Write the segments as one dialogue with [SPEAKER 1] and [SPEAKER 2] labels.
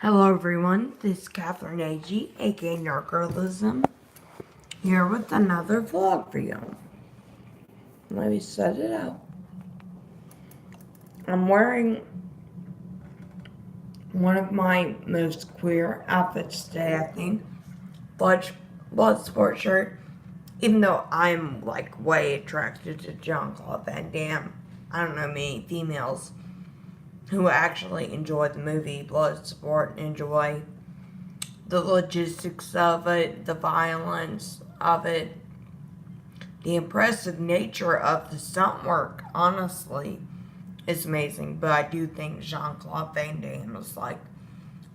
[SPEAKER 1] Hello everyone, this is Catherine A.G., aka Narcurlism, here with another vlog for you. Let me set it up. I'm wearing one of my most queer outfits today, I think. Blood sport shirt. Even though I'm like way attracted to Jean-Claude Van Damme, I don't know many females who actually enjoy the movie Bloodsport and enjoy the logistics of it, the violence of it, the impressive nature of the stunt work, honestly, is amazing. But I do think Jean-Claude Van Damme is like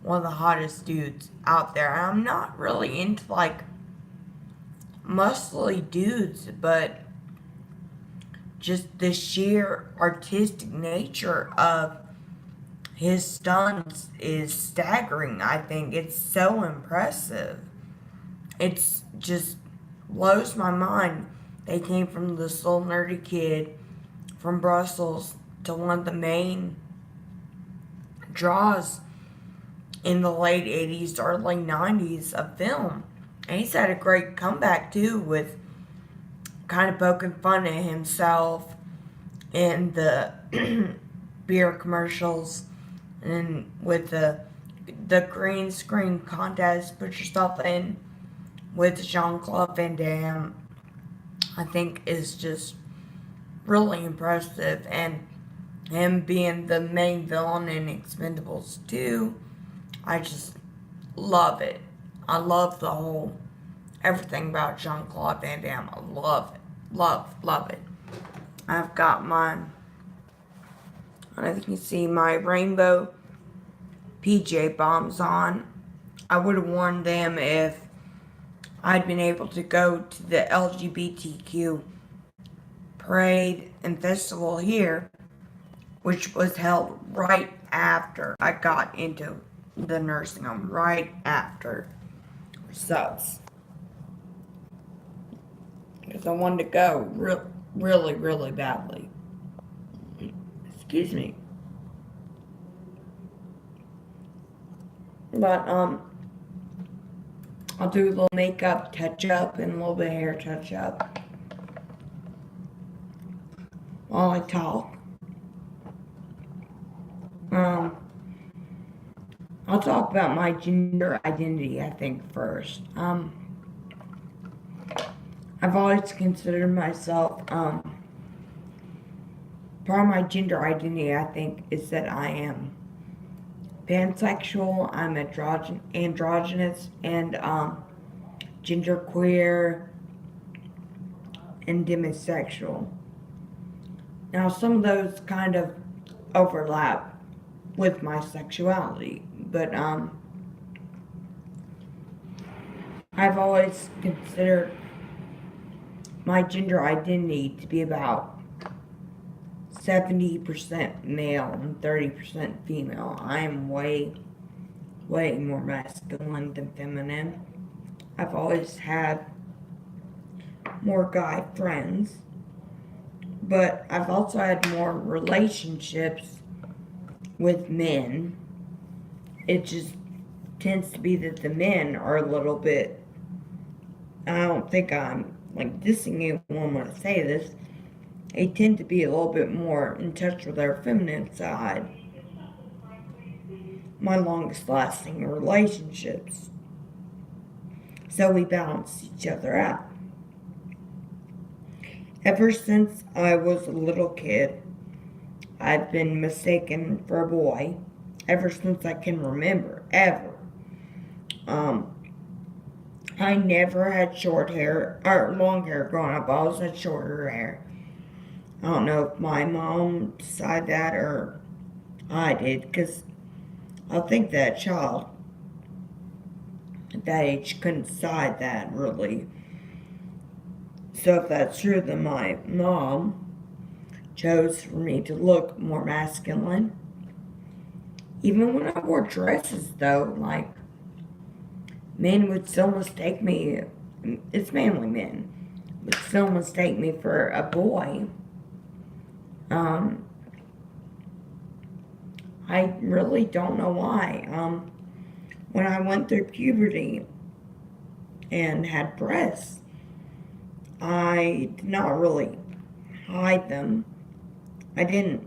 [SPEAKER 1] one of the hottest dudes out there. And I'm not really into like muscly dudes, but just the sheer artistic nature of his stunts is staggering. I think it's so impressive. It's just blows my mind. They came from this little nerdy kid from Brussels to one of the main draws in the late 80s, early 90s of film. And he's had a great comeback too, with kind of poking fun at himself in the beer commercials and with the green screen contest, put yourself in with Jean-Claude Van Damme, I think is just really impressive. And him being the main villain in Expendables 2, I just love it. I love the whole, everything about Jean-Claude Van Damme. I love it. Love it. I've got my, as you can see, my rainbow PJ bombs on. I would have worn them if I'd been able to go to the LGBTQ parade and festival here, which was held right after I got into the nursing home, right after. Sucks. Because I wanted to go really badly. Excuse me. But, I'll do a little makeup touch up and a little bit of hair touch up while I talk. I'll talk about my gender identity, I think, first. I've always considered myself, part of my gender identity, I think, is that I am pansexual, I'm androgynous, and genderqueer, and demisexual. Now, some of those kind of overlap with my sexuality, but I've always considered my gender identity to be about 70% male and 30% female. I am way more masculine than feminine. I've always had more guy friends, but I've also had more relationships with men. It just tends to be that the men are a little bit, I don't think I'm like dissing anyone when I say this, they tend to be a little bit more in touch with their feminine side. My longest lasting relationships. So we balance each other out. Ever since I was a little kid, I've been mistaken for a boy. Ever since I can remember, ever. I never had short hair, or long hair growing up. I always had shorter hair. I don't know if my mom decided that or I did, because I think that child at that age couldn't decide that, really. So if that's true, then my mom chose for me to look more masculine. Even when I wore dresses, though, like, men would still mistake me, it's mainly men, would still mistake me for a boy. I really don't know why. when I went through puberty and had breasts, I did not really hide them. I didn't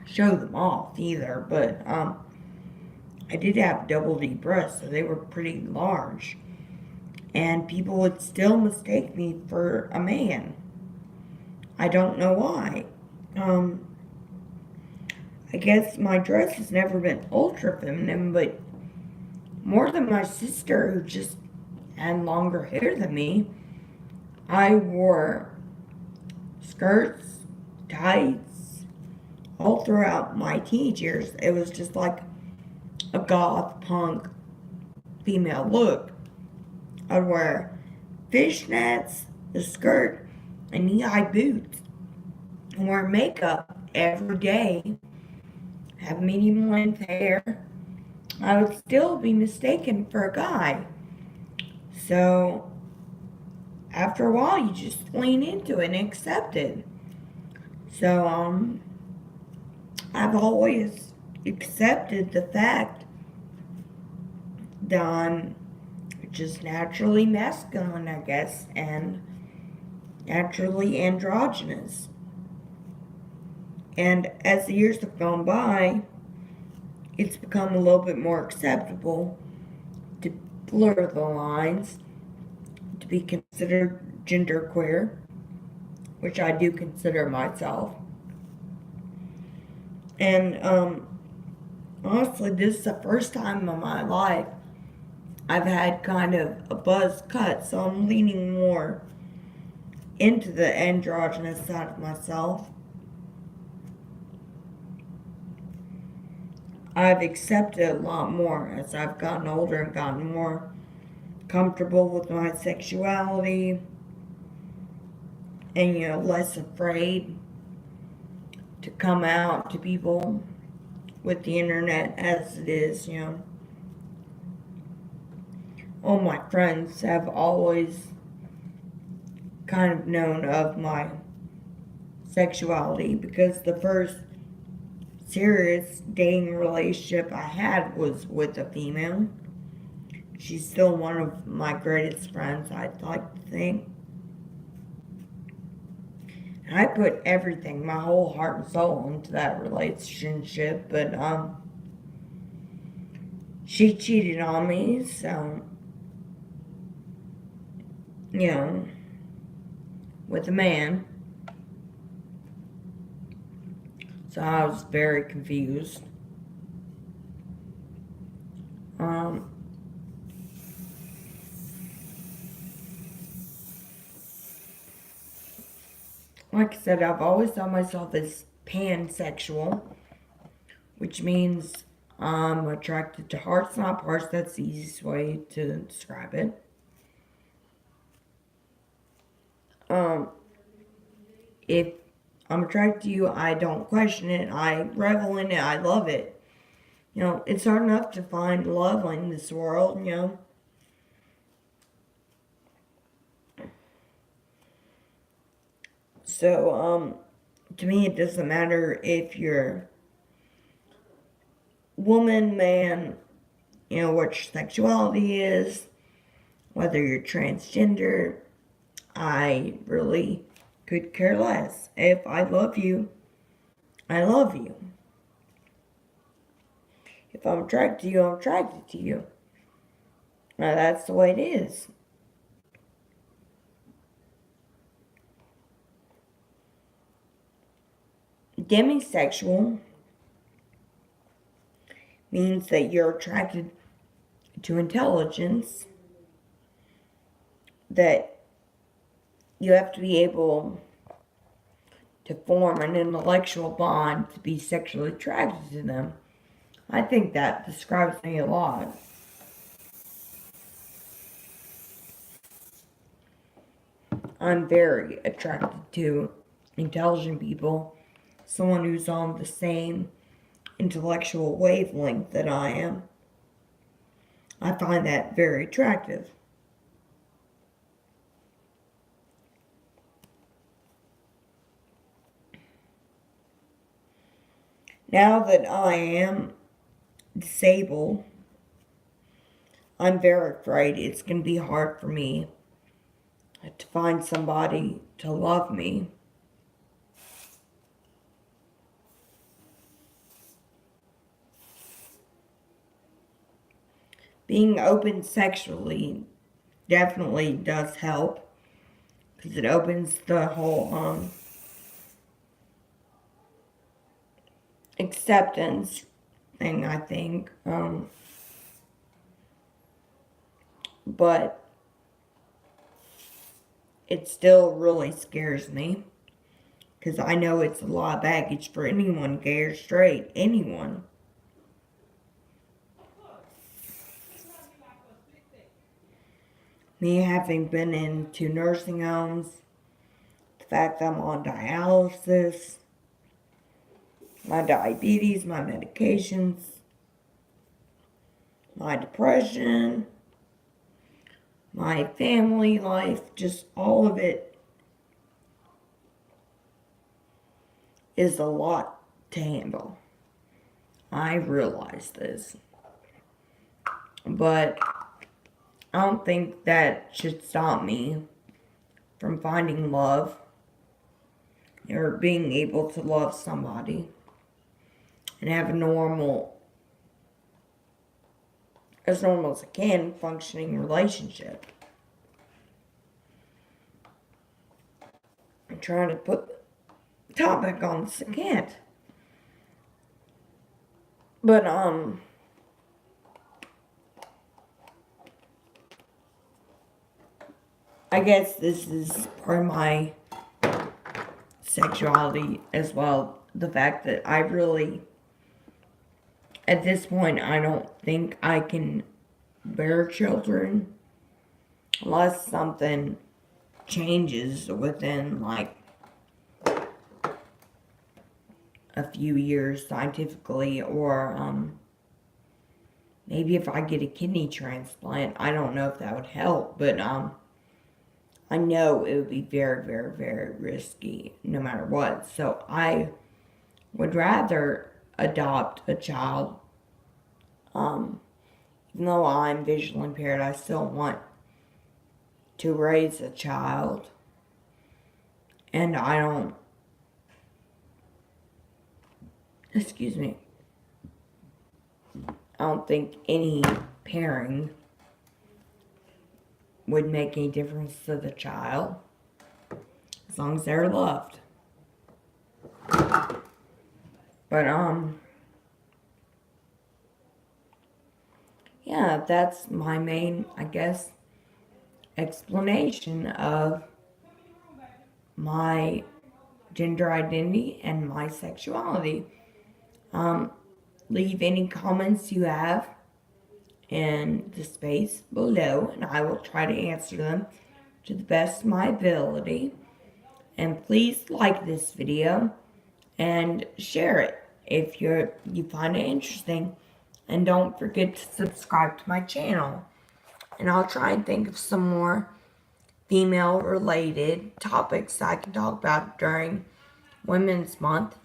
[SPEAKER 1] show them off either, but I did have double D breasts, so they were pretty large. And people would still mistake me for a man. I don't know why. Um, I guess my dress has never been ultra feminine, but more than my sister, who just had longer hair than me, I wore skirts, tights, all throughout my teenage years. It was just like a goth punk female look. I'd wear fishnets, a skirt, and knee-high boots, and wear makeup every day, have medium length hair. I would still be mistaken for a guy. So after a while, you just lean into it and accept it. So I've always accepted the fact that I'm just naturally masculine, I guess, and naturally androgynous. And as the years have gone by, it's become a little bit more acceptable to blur the lines, to be considered genderqueer, which I do consider myself. And honestly, this is the first time in my life I've had kind of a buzz cut, so I'm leaning more into the androgynous side of myself. I've accepted a lot more as I've gotten older and gotten more comfortable with my sexuality and, less afraid to come out to people with the internet as it is. All my friends have always kind of known of my sexuality because the first serious dating relationship I had was with a female. She's still one of my greatest friends, I'd like to think. And I put everything, my whole heart and soul, into that relationship, but she cheated on me, so with a man. So I was very confused. Like I said, I've always thought myself as pansexual, which means I'm attracted to hearts, not parts. That's the easiest way to describe it. If I'm attracted to you, I don't question it. I revel in it. I love it. It's hard enough to find love in this world. So, to me, it doesn't matter if you're woman, man, what your sexuality is, whether you're transgender. I really could care less. If I love you, I love you. If I'm attracted to you, I'm attracted to you. Now, that's the way it is. Demisexual means that you're attracted to intelligence, that you have to be able to form an intellectual bond to be sexually attracted to them. I think that describes me a lot. I'm very attracted to intelligent people, someone who's on the same intellectual wavelength that I am. I find that very attractive. Now that I am disabled, I'm very afraid it's going to be hard for me to find somebody to love me. Being open sexually definitely does help, because it opens the whole acceptance thing, I think. But it still really scares me, because I know it's a lot of baggage for anyone, gay or straight, anyone. Me having been into nursing homes, the fact that I'm on dialysis, my diabetes, my medications, my depression, my family life, just all of it is a lot to handle. I realize this. But I don't think that should stop me from finding love or being able to love somebody and have a as normal as I can, functioning relationship. I'm trying to put the topic on this again. But, I guess this is part of my sexuality as well. The fact that I really, at this point, I don't think I can bear children unless something changes within like a few years scientifically, or maybe if I get a kidney transplant. I don't know if that would help, but I know it would be very, very, very risky no matter what. So I would rather adopt a child. Even though I'm visually impaired, I still want to raise a child. And I don't, excuse me, I don't think any pairing would make any difference to the child, as long as they're loved. But, yeah, that's my main, I guess, explanation of my gender identity and my sexuality. Leave any comments you have in the space below, and I will try to answer them to the best of my ability. And please like this video and share it if you find it interesting. And don't forget to subscribe to my channel. And I'll try and think of some more female-related topics I can talk about during Women's Month.